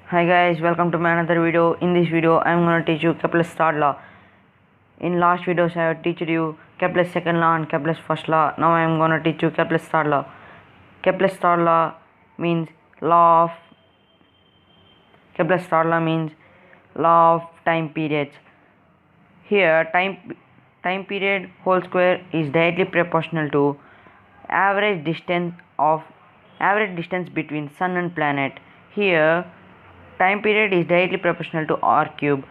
Hi guys, welcome to my another video. In this video, I am gonna teach you Kepler's third law. In last videos, I have teached you Kepler's second law and Kepler's first law. Now I am gonna teach you Kepler's third law. Kepler's third law means law of Kepler's third law means law of time periods. Here, time period whole square is directly proportional to average distance between sun and planet. Here, time period is directly proportional to r cube.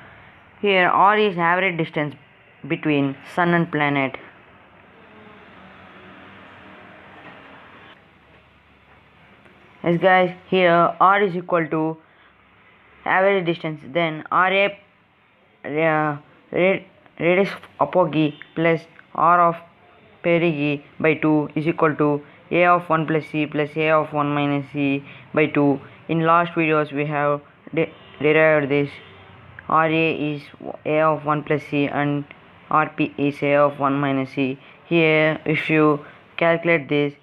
Here r is average distance between sun and planet. Yes guys, here r is equal to average distance, then ra radius apogee plus r of perigee by 2 is equal to a of 1 plus c plus a of 1 minus c by 2. In last videos we have derived this. Ra is a of 1 plus c and rp is a of 1 minus c. Here if you calculate this,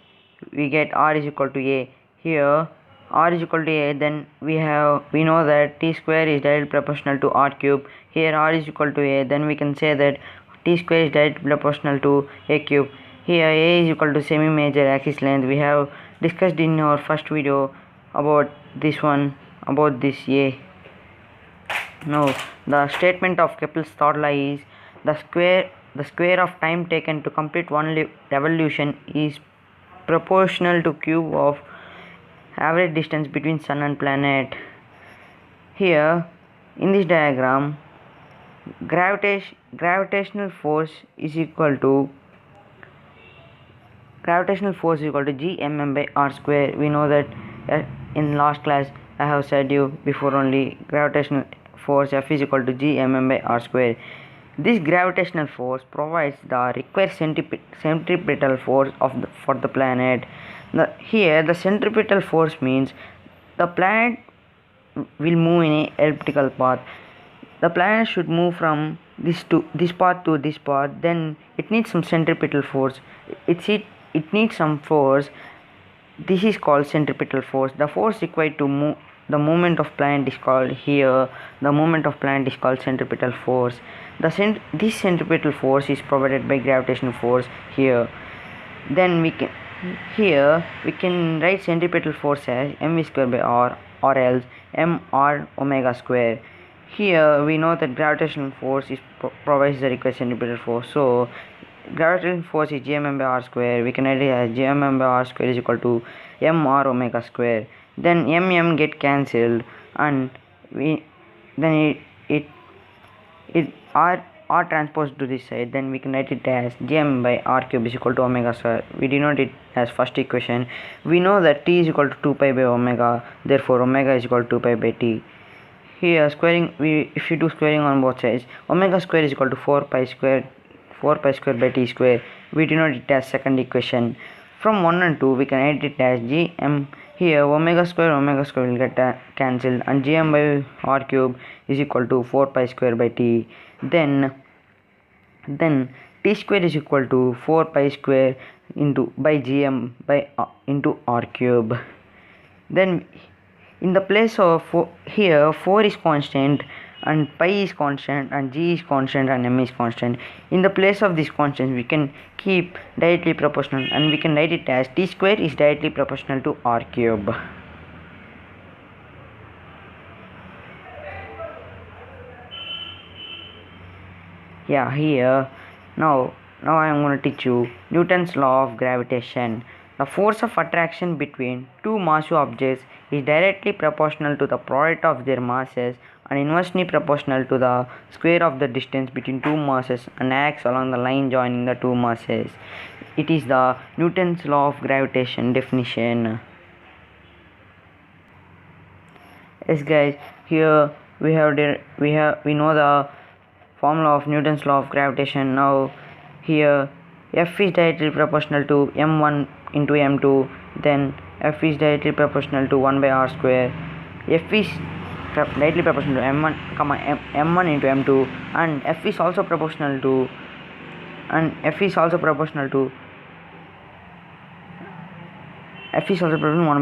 we get r is equal to a. Here r is equal to a, then we know that t square is directly proportional to r cube. Here r is equal to a, then we can say that t square is directly proportional to a cube. Here a is equal to semi-major axis length. We have discussed in our first video about this a. Now the statement of Kepler's third law is the square of time taken to complete one revolution is proportional to cube of average distance between sun and planet. Here in this diagram, gravitational force is equal to gmm by r square. We know that in last class I have said you before only, gravitational force F is equal to gmm by r square. This gravitational force provides the required centripetal force for the planet. Here the centripetal force means the planet will move in a elliptical path. The planet should move from this path to this path. Then it needs some centripetal force. It needs some force. This is called centripetal force. The force required to move the movement of planet is called centripetal force. This centripetal force is provided by gravitational force here. Then we can write centripetal force as mv square by r, or else mr omega square. Here we know that gravitational force provides the required centripetal force. So gravitational force is gmm by r square. We can write it as gmm by r square is equal to mr omega square. Then get cancelled, and r transposed to this side. Then we can write it as gm by r cube is equal to omega square. We denote it as first equation. We know that t is equal to 2 pi by omega. Therefore omega is equal to 2 pi by t. Here if you do squaring on both sides, omega square is equal to 4 pi square by t square. We denote it as second equation. From 1 and 2 we can write it as gm. Here omega square will get cancelled, and gm by r cube is equal to 4 pi square by t. Then t square is equal to 4 pi square by gm into r cube. Then in the place of here 4 is constant and pi is constant and g is constant and m is constant. In the place of these constants we can keep directly proportional, and we can write it as t square is directly proportional to r cube. Yeah, here now I am going to teach you Newton's law of gravitation. The force of attraction between two massive objects is directly proportional to the product of their masses and inversely proportional to the square of the distance between two masses and acts along the line joining the two masses. It is the Newton's law of gravitation definition. Yes guys, here we know the formula of Newton's law of gravitation. Now here F is directly proportional to m1 into m2, then F is directly proportional to 1 by r square. F is directly proportional to m1, m1 into m2, and F is also proportional to 1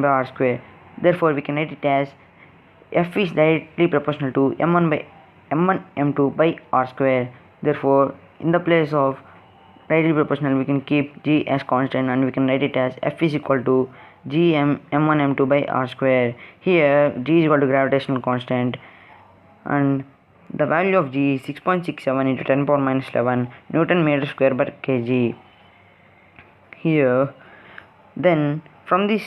by r square. Therefore we can write it as F is directly proportional to m1 m2 by r square. Therefore, in the place of directly proportional, we can keep g as constant and we can write it as F is equal to g m1 m2 by r square. Here g is equal to gravitational constant and the value of g is 6.67 into 10 power minus 11 Newton meter square per kg. Here, then from this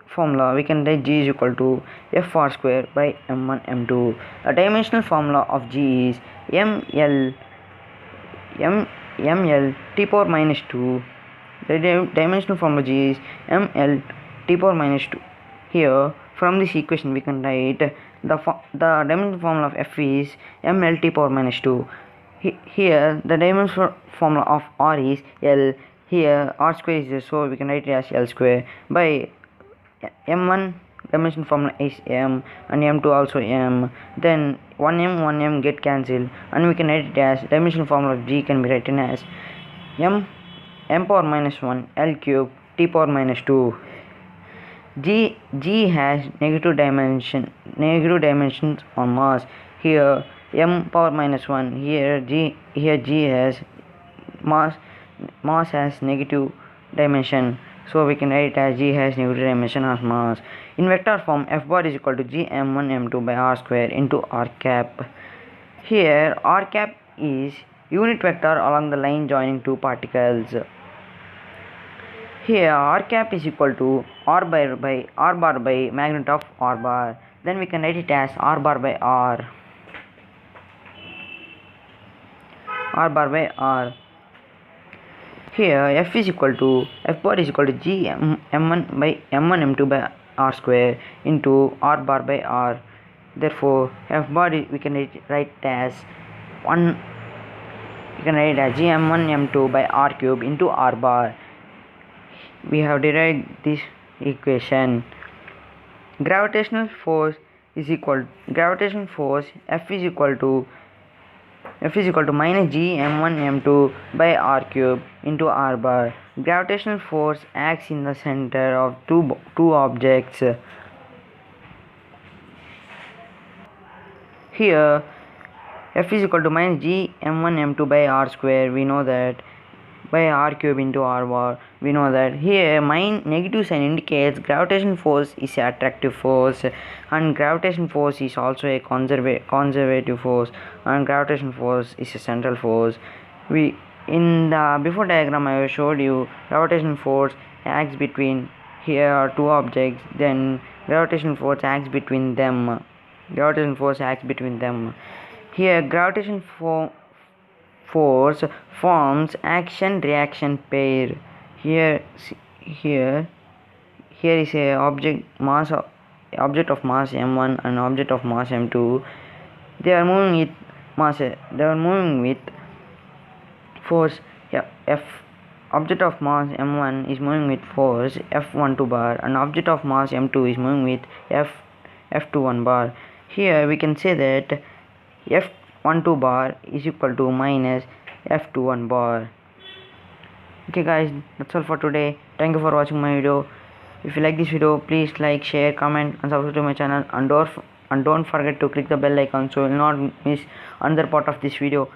formula we can write g is equal to fr square by m1 m2. The dimensional formula of g is ml t power minus 2. The dimensional formula g is ml t power minus 2. Here from this equation we can write the dimensional formula of f is ml t power minus 2. Here the dimensional formula of r is l. Here r square is there, so we can write it as l square by m1 dimension formula is m and m2 also m. Then 1m get cancelled and we can write it as dimensional formula of g can be written as m power minus 1 l cube t power minus 2. G has negative dimensions on mass. Here m power minus 1. Here g has mass has negative dimension, so we can write it as g has negative dimension as mass. In vector form, f bar is equal to g m1 m2 by r square into r cap. Here r cap is unit vector along the line joining two particles. Here r cap is equal to r bar by magnitude of r bar. Then we can write it as r bar by r. Here f bar is equal to g m1 m2 by r square into r bar by r. Therefore f bar we can write as g m1 m2 by r cube into r bar. We have derived this equation. Gravitational force F is equal to minus g m1 m2 by r cube into r bar. Gravitational force acts in the center of two objects. Here F is equal to minus g m1 m2 by r square. We know that by r cube into r bar. We know that here negative sign indicates gravitation force is an attractive force and gravitation force is also a conservative force and gravitation force is a central force. In the before diagram I showed you gravitation force acts between here are two objects, then gravitation force acts between them. Here gravitation force forms action reaction pair. Here is a object of mass m1 and object of mass m2. They are moving with force f. Object of mass m1 is moving with force f12 bar and object of mass m2 is moving with f21 bar. Here we can say that f12 bar is equal to minus f21 bar. Okay guys, that's all for today. Thank you for watching my video. If you like this video, please like, share, comment and subscribe to my channel, and don't forget to click the bell icon so you will not miss another part of this video.